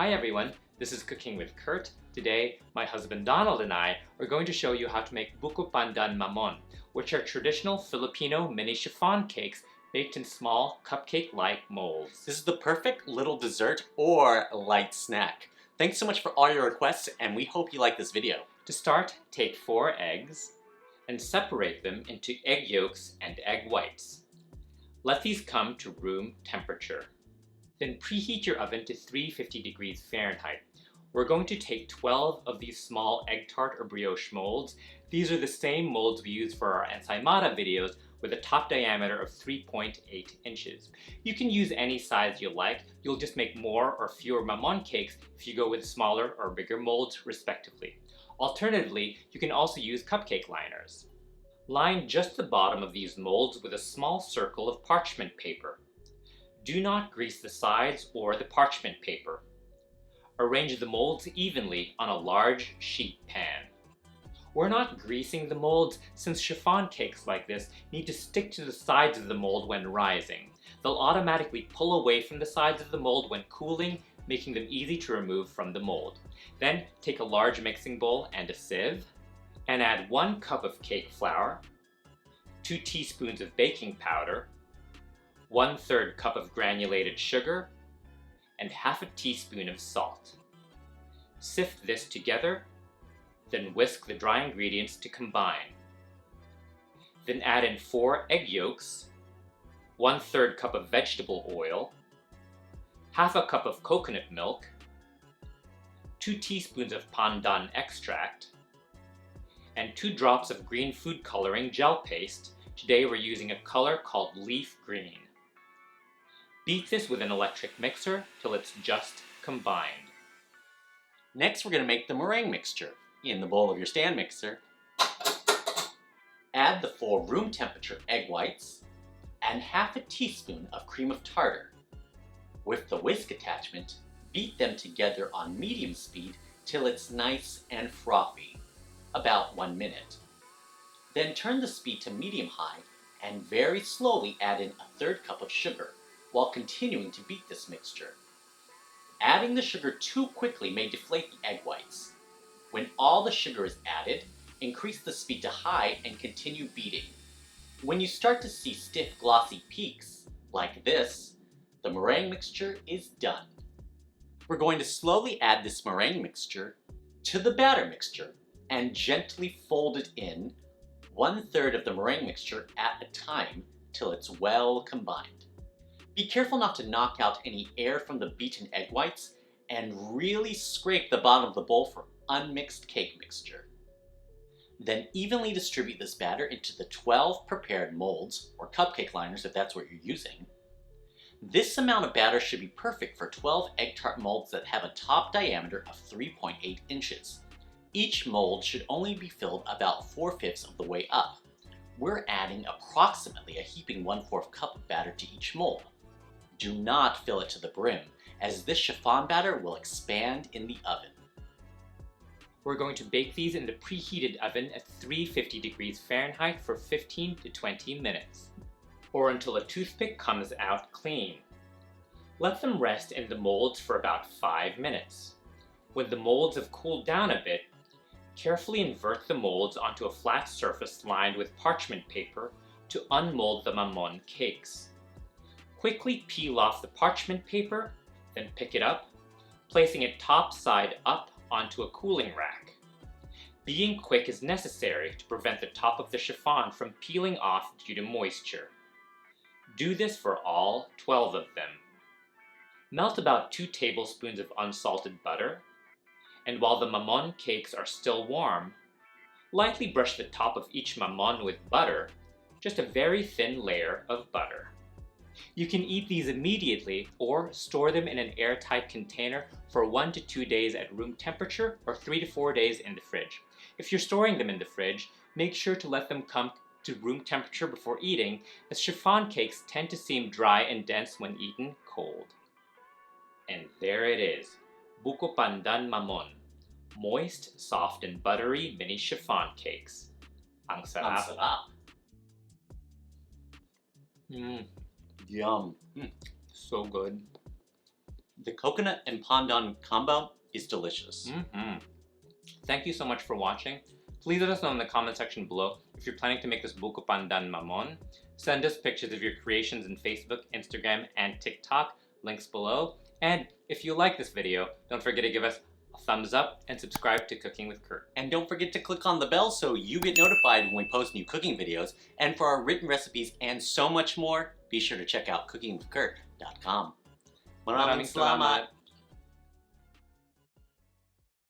Hi everyone, this is Cooking with Kurt. Today, my husband Donald and I are going to show you how to make Buko Pandan Mamon, which are traditional Filipino mini chiffon cakes baked in small cupcake-like molds. This is the perfect little dessert or light snack. Thanks so much for all your requests, and we hope you like this video. To start, take 4 eggs and separate them into egg yolks and egg whites. Let these come to room temperature. Then preheat your oven to 350 degrees Fahrenheit. We're going to take 12 of these small egg tart or brioche molds. These are the same molds we use for our ensaymada videos with a top diameter of 3.8 inches. You can use any size you like. You'll just make more or fewer mamon cakes if you go with smaller or bigger molds respectively. Alternatively, you can also use cupcake liners. Line just the bottom of these molds with a small circle of parchment paper. Do not grease the sides or the parchment paper. Arrange the molds evenly on a large sheet pan. We're not greasing the molds since chiffon cakes like this need to stick to the sides of the mold when rising. They'll automatically pull away from the sides of the mold when cooling, making them easy to remove from the mold. Then take a large mixing bowl and a sieve and add 1 cup of cake flour, 2 teaspoons of baking powder, 1/3 cup of granulated sugar, and half a teaspoon of salt. Sift this together, then whisk the dry ingredients to combine. Then add in 4 egg yolks, 1/3 cup of vegetable oil, half a cup of coconut milk, 2 teaspoons of pandan extract, and 2 drops of green food coloring gel paste. Today we're using a color called leaf green. Beat this with an electric mixer till it's just combined. Next, we're going to make the meringue mixture. In the bowl of your stand mixer, add the 4 room temperature egg whites and half a teaspoon of cream of tartar. With the whisk attachment, beat them together on medium speed till it's nice and frothy, about 1 minute. Then turn the speed to medium-high and very slowly add in 1/3 cup of sugar while continuing to beat this mixture. Adding the sugar too quickly may deflate the egg whites. When all the sugar is added, increase the speed to high and continue beating. When you start to see stiff glossy peaks, like this, the meringue mixture is done. We're going to slowly add this meringue mixture to the batter mixture and gently fold it in 1/3 of the meringue mixture at a time till it's well combined. Be careful not to knock out any air from the beaten egg whites and really scrape the bottom of the bowl for unmixed cake mixture. Then evenly distribute this batter into the 12 prepared molds, or cupcake liners if that's what you're using. This amount of batter should be perfect for 12 egg tart molds that have a top diameter of 3.8 inches. Each mold should only be filled about 4/5 of the way up. We're adding approximately a heaping 1/4 cup of batter to each mold. Do not fill it to the brim, as this chiffon batter will expand in the oven. We're going to bake these in the preheated oven at 350 degrees Fahrenheit for 15 to 20 minutes, or until a toothpick comes out clean. Let them rest in the molds for about 5 minutes. When the molds have cooled down a bit, carefully invert the molds onto a flat surface lined with parchment paper to unmold the mamon cakes. Quickly peel off the parchment paper, then pick it up, placing it top side up onto a cooling rack. Being quick is necessary to prevent the top of the chiffon from peeling off due to moisture. Do this for all 12 of them. Melt about 2 tablespoons of unsalted butter, and while the mamon cakes are still warm, lightly brush the top of each mamon with butter, just a very thin layer of butter. You can eat these immediately or store them in an airtight container for 1 to 2 days at room temperature or 3 to 4 days in the fridge. If you're storing them in the fridge, make sure to let them come to room temperature before eating, as chiffon cakes tend to seem dry and dense when eaten cold. And there it is, Buko Pandan Mamon, moist, soft, and buttery mini chiffon cakes. Ang sarap. Ang sarap. Mmm. Yum. So good. The coconut and pandan combo is delicious. Thank you so much for watching. Please let us know in the comment section below if you're planning to make this Buko Pandan Mamon. Send us pictures of your creations in Facebook, Instagram, and TikTok. Links below. And if you like this video, don't forget to give us a thumbs up and subscribe to Cooking with Kurt. And don't forget to click on the bell so you get notified when we post new cooking videos. And for our written recipes and so much more, be sure to check out cookingwithkurt.com. Maraming salamat!